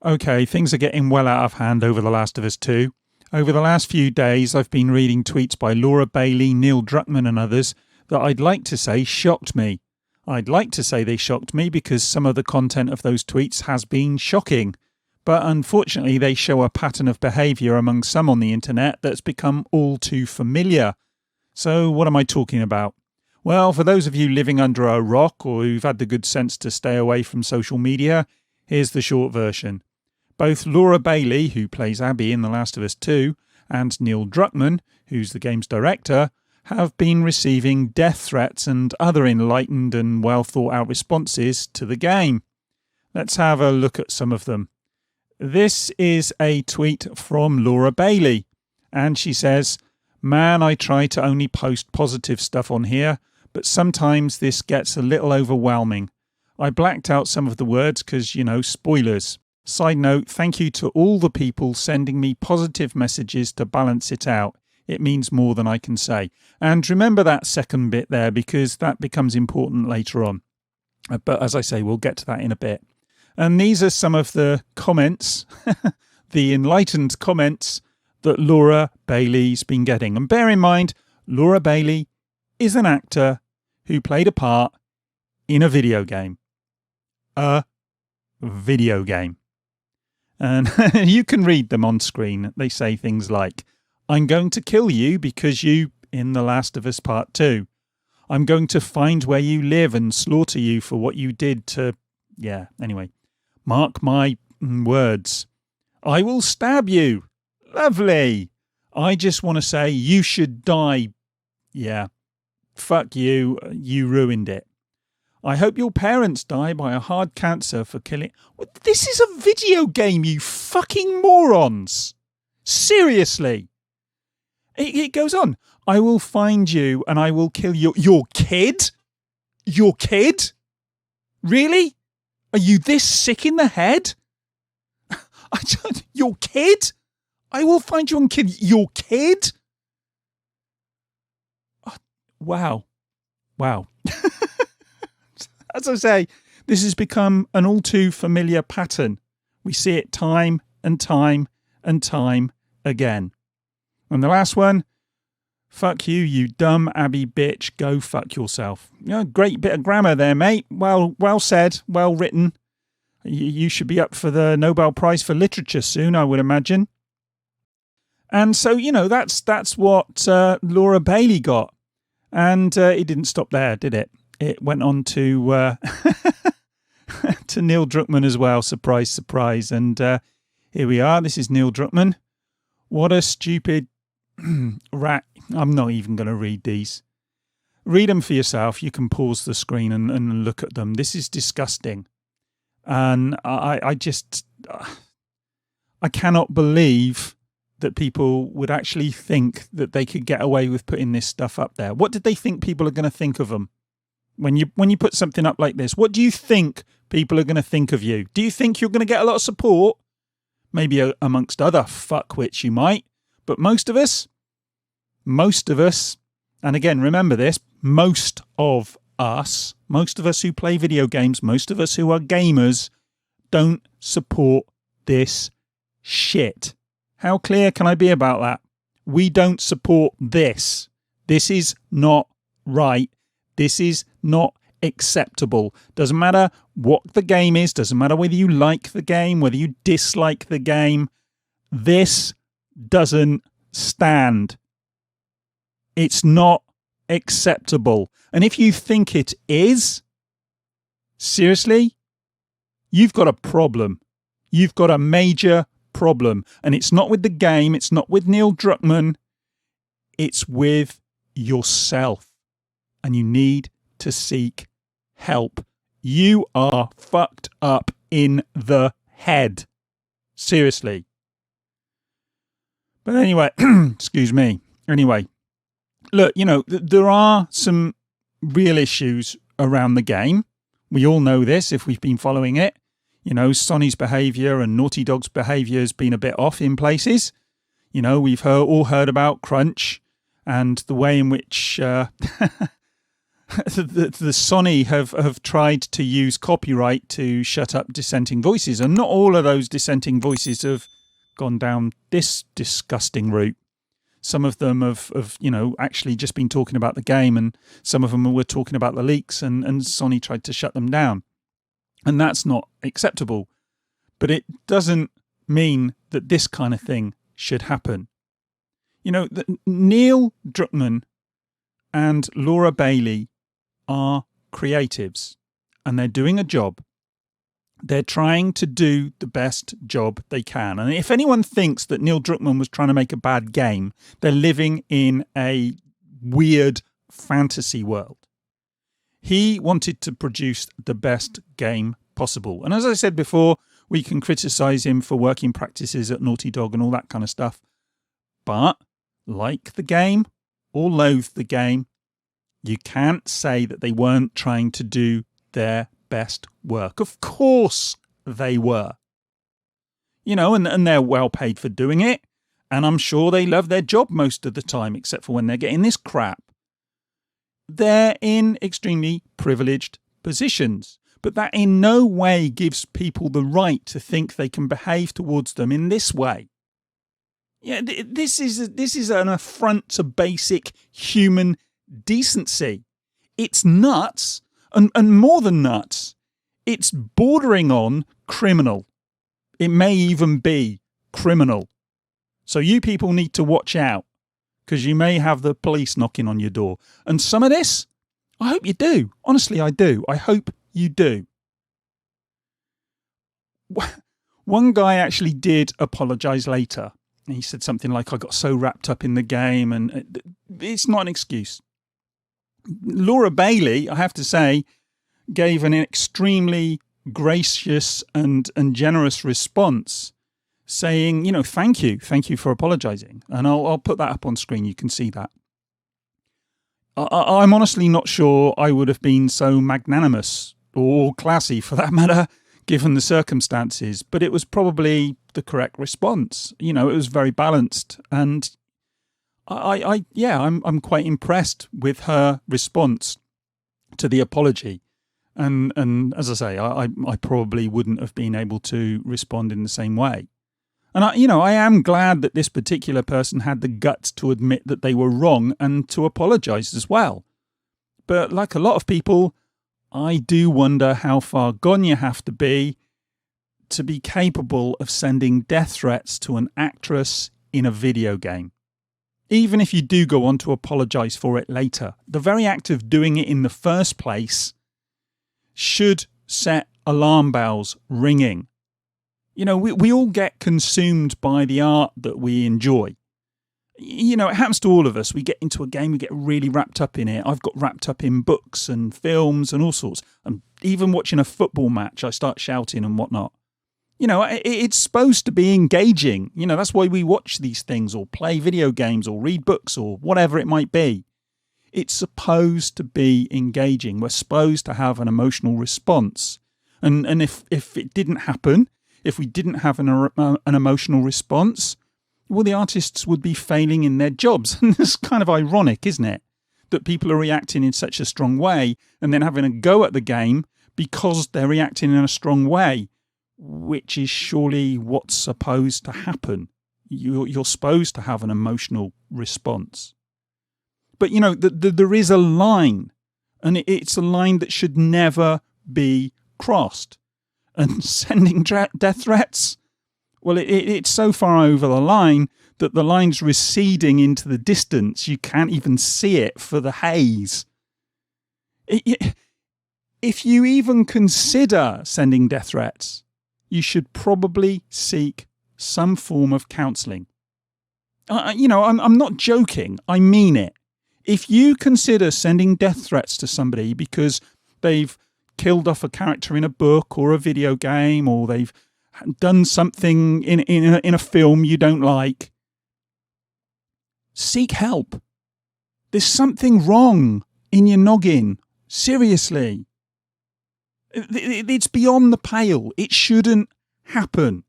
Okay, things are getting well out of hand over The Last of Us 2. Over the last few days, I've been reading tweets by Laura Bailey, Neil Druckmann and others that I'd like to say shocked me. I'd like to say they shocked me because some of the content of those tweets has been shocking. But unfortunately, they show a pattern of behaviour among some on the internet that's become all too familiar. So what am I talking about? Well, for those of you living under a rock or who've had the good sense to stay away from social media, here's the short version. Both Laura Bailey, who plays Abby in The Last of Us 2, and Neil Druckmann, who's the game's director, have been receiving death threats and other enlightened and well thought out responses to the game. Let's have a look at some of them. This is a tweet from Laura Bailey, and she says, "Man, I try to only post positive stuff on here, but sometimes this gets a little overwhelming. I blacked out some of the words because, spoilers. Side note, thank you to all the people sending me positive messages to balance it out. It means more than I can say." And remember that second bit there because that becomes important later on. But as I say, we'll get to that in a bit. And these are some of the comments, the enlightened comments that Laura Bailey's been getting. And bear in mind, Laura Bailey is an actor who played a part in a video game. A video game. And you can read them on screen. They say things like, "I'm going to kill you because you, in The Last of Us Part 2. I'm going to find where you live and slaughter you for what you did to..." Yeah, anyway. "Mark my words. I will stab you." Lovely. "I just want to say you should die." Yeah. "Fuck you. You ruined it. I hope your parents die by a hard cancer for killing..." This is a video game, you fucking morons. Seriously. It goes on. "I will find you and I will kill your kid? Your kid? Really? Are you this sick in the head? Your kid? I will find you and kill your kid?" Wow. As I say, this has become an all too familiar pattern. We see it time and time and time again. And the last one, "Fuck you, you dumb Abby bitch, go fuck yourself." Great bit of grammar there, mate. Well said, well written. You should be up for the Nobel Prize for Literature soon, I would imagine. And so, that's what Laura Bailey got. And it didn't stop there, did it? It went on to to Neil Druckmann as well. Surprise, surprise. And here we are. This is Neil Druckmann. "What a stupid rat." I'm not even going to read these. Read them for yourself. You can pause the screen and look at them. This is disgusting. And I cannot believe that people would actually think that they could get away with putting this stuff up there. What did they think people are going to think of them? When you put something up like this, what do you think people are going to think of you? Do you think you're going to get a lot of support? Maybe amongst other fuckwits you might. But most of us, and again, remember this, most of us who play video games, most of us who are gamers, don't support this shit. How clear can I be about that? We don't support this. This is not right. This is not acceptable. Doesn't matter what the game is. Doesn't matter whether you like the game, whether you dislike the game. This doesn't stand. It's not acceptable. And if you think it is, seriously, you've got a problem. You've got a major problem. And it's not with the game. It's not with Neil Druckmann. It's with yourself. And you need to seek help. You are fucked up in the head. Seriously. But anyway, excuse me. Anyway, look, there are some real issues around the game. We all know this if we've been following it. Sony's behaviour and Naughty Dog's behaviour has been a bit off in places. We've all heard about crunch and the way in which the Sony have tried to use copyright to shut up dissenting voices, and not all of those dissenting voices have gone down this disgusting route. Some of them have actually just been talking about the game, and some of them were talking about the leaks, and Sony tried to shut them down. And that's not acceptable. But it doesn't mean that this kind of thing should happen. Neil Druckmann and Laura Bailey are creatives, and they're doing a job. They're trying to do the best job they can. And if anyone thinks that Neil Druckmann was trying to make a bad game, they're living in a weird fantasy world. He wanted to produce the best game possible. And as I said before, we can criticize him for working practices at Naughty Dog and all that kind of stuff. But like the game or loathe the game, you can't say that they weren't trying to do their best work. Of course they were. And they're well paid for doing it. And I'm sure they love their job most of the time, except for when they're getting this crap. They're in extremely privileged positions. But that in no way gives people the right to think they can behave towards them in this way. Yeah, this is an affront to basic human decency. It's nuts, and more than nuts, it's bordering on criminal. It may even be criminal. So you people need to watch out, because you may have the police knocking on your door. And some of this, I hope you do. Honestly, I do. I hope you do. One guy actually did apologise later. He said something like, I got so wrapped up in the game, and it's not an excuse. Laura Bailey, I have to say, gave an extremely gracious and generous response, saying, thank you for apologising. And I'll put that up on screen. You can see that. I'm honestly not sure I would have been so magnanimous or classy, for that matter, given the circumstances, but it was probably the correct response. It was very balanced, and I'm quite impressed with her response to the apology. And as I say, I probably wouldn't have been able to respond in the same way. And I am glad that this particular person had the guts to admit that they were wrong and to apologise as well. But like a lot of people, I do wonder how far gone you have to be capable of sending death threats to an actress in a video game. Even if you do go on to apologise for it later, the very act of doing it in the first place should set alarm bells ringing. We all get consumed by the art that we enjoy. It happens to all of us. We get into a game, we get really wrapped up in it. I've got wrapped up in books and films and all sorts. And even watching a football match, I start shouting and whatnot. It's supposed to be engaging. That's why we watch these things or play video games or read books or whatever it might be. It's supposed to be engaging. We're supposed to have an emotional response. And if it didn't happen, if we didn't have an emotional response, well, the artists would be failing in their jobs. And it's kind of ironic, isn't it? That people are reacting in such a strong way and then having a go at the game because they're reacting in a strong way, which is surely what's supposed to happen. You're supposed to have an emotional response. But, there is a line, and it's a line that should never be crossed. And sending death threats, well, it's so far over the line that the line's receding into the distance. You can't even see it for the haze. If you even consider sending death threats, you should probably seek some form of counselling. I'm not joking. I mean it. If you consider sending death threats to somebody because they've killed off a character in a book or a video game, or they've done something in a film you don't like, seek help. There's something wrong in your noggin. Seriously. It's beyond the pale. It shouldn't happen.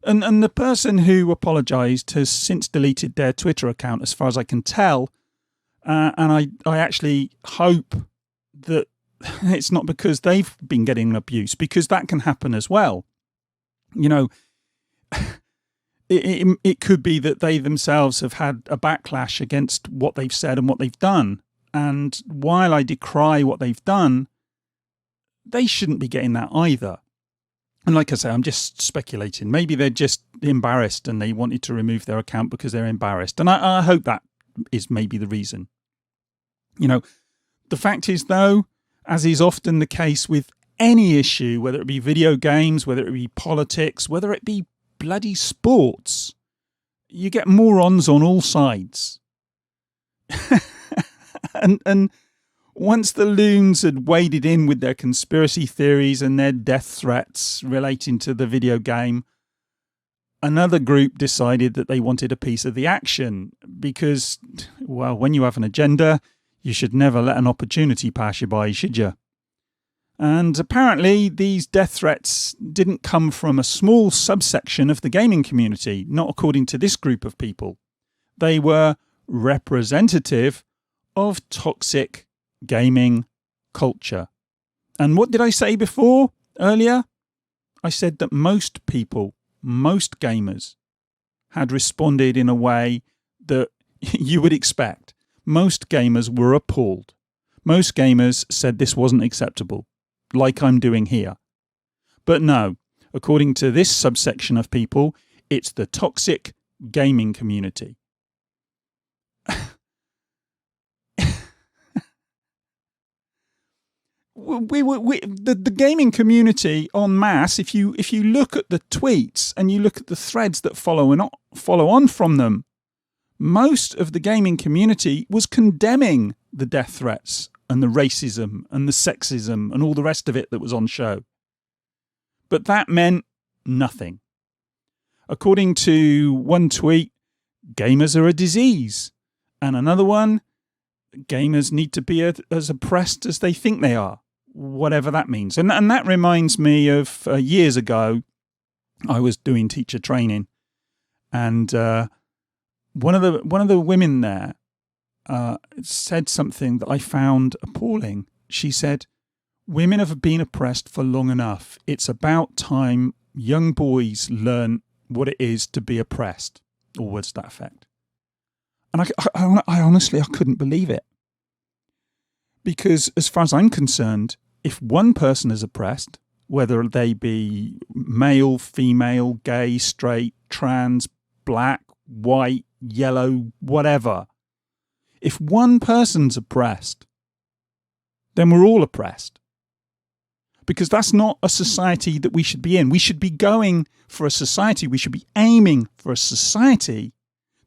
And the person who apologised has since deleted their Twitter account, as far as I can tell. And I actually hope that it's not because they've been getting abuse, because that can happen as well. You know, it could be that they themselves have had a backlash against what they've said and what they've done. And while I decry what they've done, they shouldn't be getting that either. And like I say, I'm just speculating. Maybe they're just embarrassed and they wanted to remove their account because they're embarrassed. And I hope that is maybe the reason. You know, the fact is, though, as is often the case with any issue, whether it be video games, whether it be politics, whether it be bloody sports, you get morons on all sides. and once the loons had waded in with their conspiracy theories and their death threats relating to the video game, another group decided that they wanted a piece of the action because, well, when you have an agenda, you should never let an opportunity pass you by, should you? And apparently these death threats didn't come from a small subsection of the gaming community, not according to this group of people. They were representative of toxic gaming culture. And what did I say before, earlier? I said that most people, most gamers, had responded in a way that you would expect. Most gamers were appalled. Most gamers said this wasn't acceptable, like I'm doing here. But no, according to this subsection of people, it's the toxic gaming community. The gaming community en masse, if you look at the tweets and you look at the threads that follow on from them, most of the gaming community was condemning the death threats and the racism and the sexism and all the rest of it that was on show. But that meant nothing. According to one tweet, gamers are a disease. And another one, gamers need to be as oppressed as they think they are, whatever that means. And that reminds me of years ago, I was doing teacher training, and one of the women there said something that I found appalling. She said, "Women have been oppressed for long enough. It's about time young boys learn what it is to be oppressed," or words to that effect. And I honestly, I couldn't believe it. Because as far as I'm concerned, if one person is oppressed, whether they be male, female, gay, straight, trans, black, white, yellow, whatever, if one person's oppressed, then we're all oppressed. Because that's not a society that we should be in. We should be going for a society, we should be aiming for a society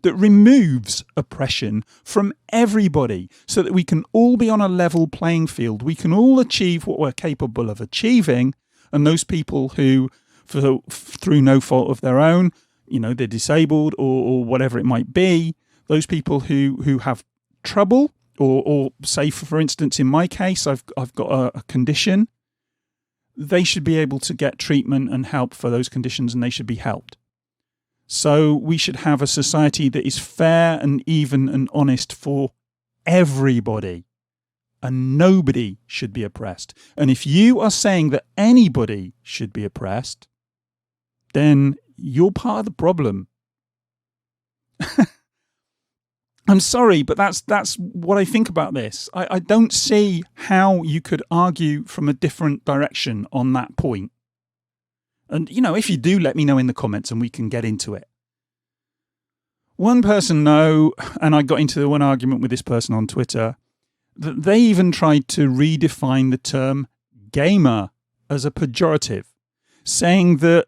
that removes oppression from everybody so that we can all be on a level playing field. We can all achieve what we're capable of achieving. And those people who, through no fault of their own, you know, they're disabled or whatever it might be, those people who have trouble or say, for instance, in my case, I've got a condition, they should be able to get treatment and help for those conditions, and they should be helped. So we should have a society that is fair and even and honest for everybody, and nobody should be oppressed. And if you are saying that anybody should be oppressed, then you're part of the problem. I'm sorry, but that's what I think about this. I don't see how you could argue from a different direction on that point. And, you know, if you do, let me know in the comments and we can get into it. One person, though, and I got into one argument with this person on Twitter, that they even tried to redefine the term gamer as a pejorative, saying that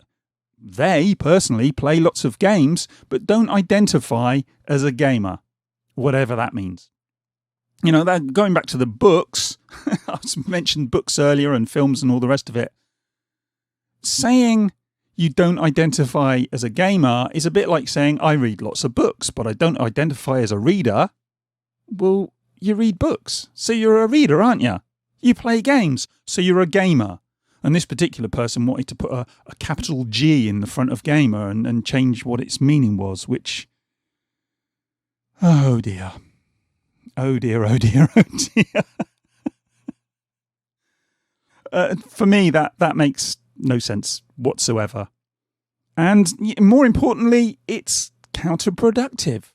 they personally play lots of games, but don't identify as a gamer, whatever that means. You know, that going back to the books, I mentioned books earlier and films and all the rest of it. Saying you don't identify as a gamer is a bit like saying I read lots of books, but I don't identify as a reader. Well, you read books, so you're a reader, aren't you? You play games, so you're a gamer. And this particular person wanted to put a capital G in the front of gamer and change what its meaning was, which, oh dear. Oh dear, oh dear, oh dear. For me, that makes no sense whatsoever. And more importantly, it's counterproductive.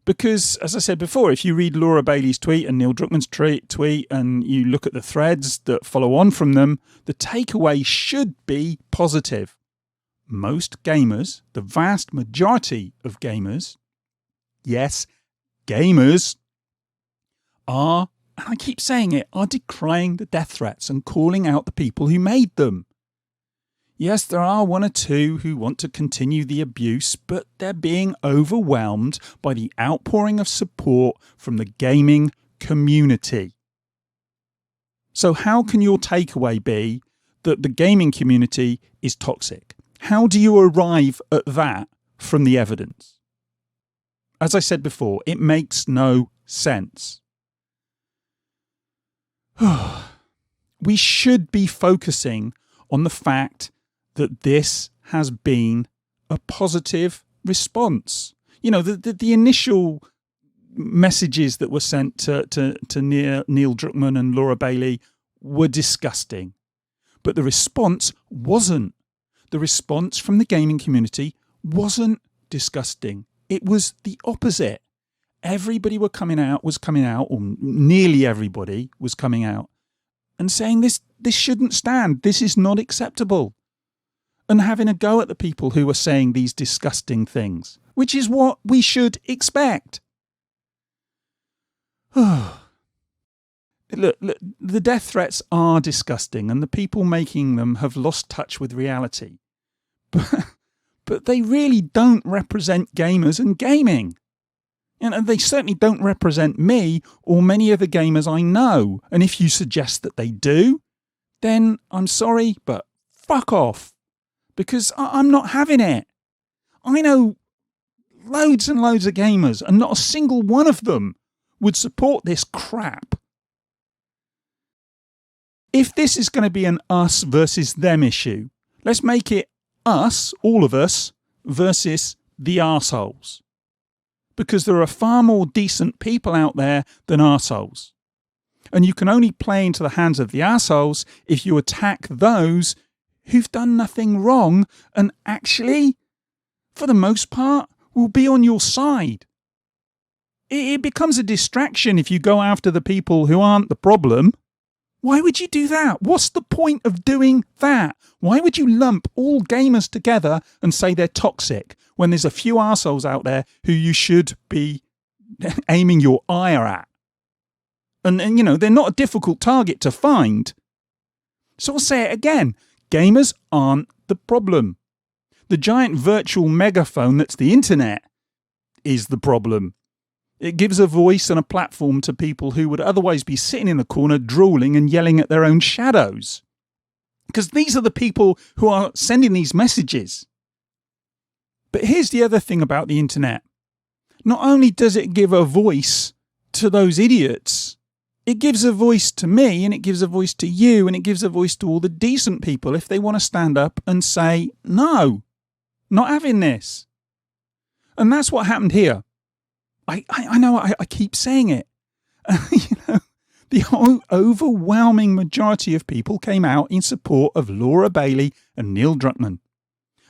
Because, as I said before, if you read Laura Bailey's tweet and Neil Druckmann's tweet and you look at the threads that follow on from them, the takeaway should be positive. Most gamers, the vast majority of gamers, yes, gamers, are, and I keep saying it, are decrying the death threats and calling out the people who made them. Yes, there are one or two who want to continue the abuse, but they're being overwhelmed by the outpouring of support from the gaming community. So how can your takeaway be that the gaming community is toxic? How do you arrive at that from the evidence? As I said before, it makes no sense. We should be focusing on the fact that this has been a positive response. You know, the initial messages that were sent to Neil Druckmann and Laura Bailey were disgusting. But the response wasn't. The response from the gaming community wasn't disgusting. It was the opposite. Everybody was coming out, or nearly everybody was coming out and saying this shouldn't stand. This is not acceptable. And having a go at the people who are saying these disgusting things, which is what we should expect. Look, the death threats are disgusting and the people making them have lost touch with reality. But they really don't represent gamers and gaming. And they certainly don't represent me or many of the gamers I know. And if you suggest that they do, then I'm sorry, but fuck off. Because I'm not having it. I know loads and loads of gamers, and not a single one of them would support this crap. If this is going to be an us versus them issue, let's make it us, all of us, versus the arseholes. Because there are far more decent people out there than arseholes. And you can only play into the hands of the arseholes if you attack those who've done nothing wrong and actually, for the most part, will be on your side. It becomes a distraction if you go after the people who aren't the problem. Why would you do that? What's the point of doing that? Why would you lump all gamers together and say they're toxic when there's a few arseholes out there who you should be aiming your ire at? And you know, they're not a difficult target to find. So I'll say it again. Gamers aren't the problem. The giant virtual megaphone that's the internet is the problem. It gives a voice and a platform to people who would otherwise be sitting in a corner drooling and yelling at their own shadows. Because these are the people who are sending these messages. But here's the other thing about the internet. Not only does it give a voice to those idiots, it gives a voice to me, and it gives a voice to you, and it gives a voice to all the decent people if they want to stand up and say, no, not having this. And that's what happened here. I know I keep saying it. You know, the overwhelming majority of people came out in support of Laura Bailey and Neil Druckmann.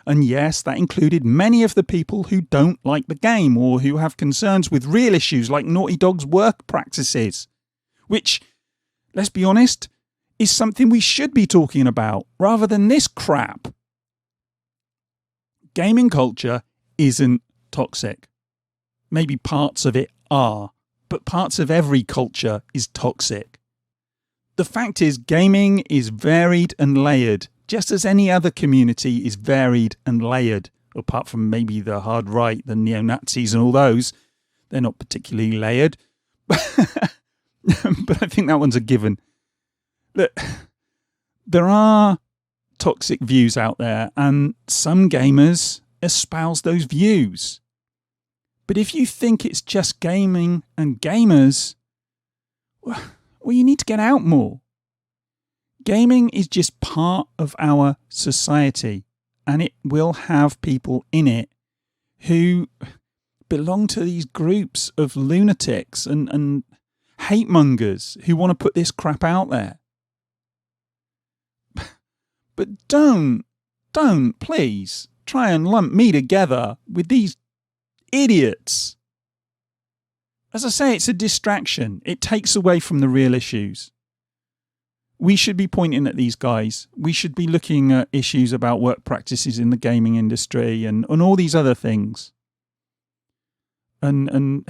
And yes, that included many of the people who don't like the game or who have concerns with real issues like Naughty Dog's work practices. Which, let's be honest, is something we should be talking about rather than this crap. Gaming culture isn't toxic. Maybe parts of it are, but parts of every culture is toxic. The fact is, gaming is varied and layered, just as any other community is varied and layered, apart from maybe the hard right, the neo-Nazis and all those. They're not particularly layered. But I think that one's a given. Look, there are toxic views out there, and some gamers espouse those views. But if you think it's just gaming and gamers, well, you need to get out more. Gaming is just part of our society, and it will have people in it who belong to these groups of lunatics and hate mongers who want to put this crap out there. But don't please try and lump me together with these idiots. As I say, it's a distraction. It takes away from the real issues. We should be pointing at these guys. We should be looking at issues about work practices in the gaming industry and all these other things. And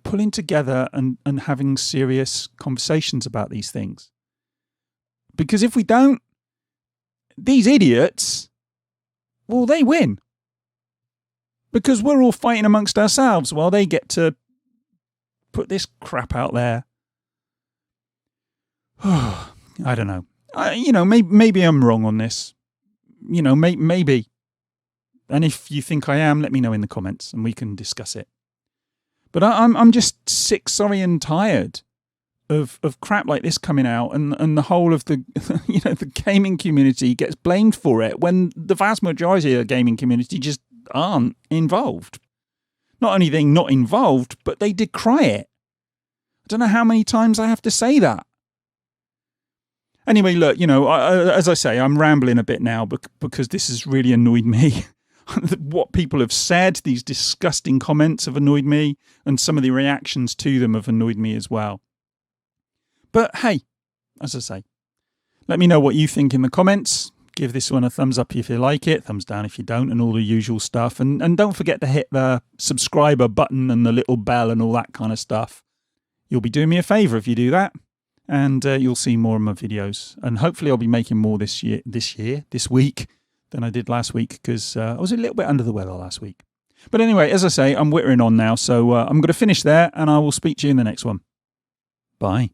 pulling together and having serious conversations about these things. Because if we don't, these idiots, well, they win. Because we're all fighting amongst ourselves while they get to put this crap out there. I don't know. Maybe I'm wrong on this. Maybe. And if you think I am, let me know in the comments and we can discuss it. But I'm just sick, sorry, and tired of crap like this coming out, and the whole of the the gaming community gets blamed for it when the vast majority of the gaming community just aren't involved. Not only are they not involved, but they decry it. I don't know how many times I have to say that. Anyway, look, as I say, I'm rambling a bit now because this has really annoyed me. What people have said, these disgusting comments have annoyed me, and some of the reactions to them have annoyed me as well. But hey, as I say, let me know what you think in the comments. Give this one a thumbs up if you like it, thumbs down if you don't, and all the usual stuff. And don't forget to hit the subscriber button and the little bell and all that kind of stuff. You'll be doing me a favour if you do that. And you'll see more of my videos. And hopefully I'll be making more this week, than I did last week, because I was a little bit under the weather last week. But anyway, as I say, I'm whittering on now, so I'm going to finish there, and I will speak to you in the next one. Bye.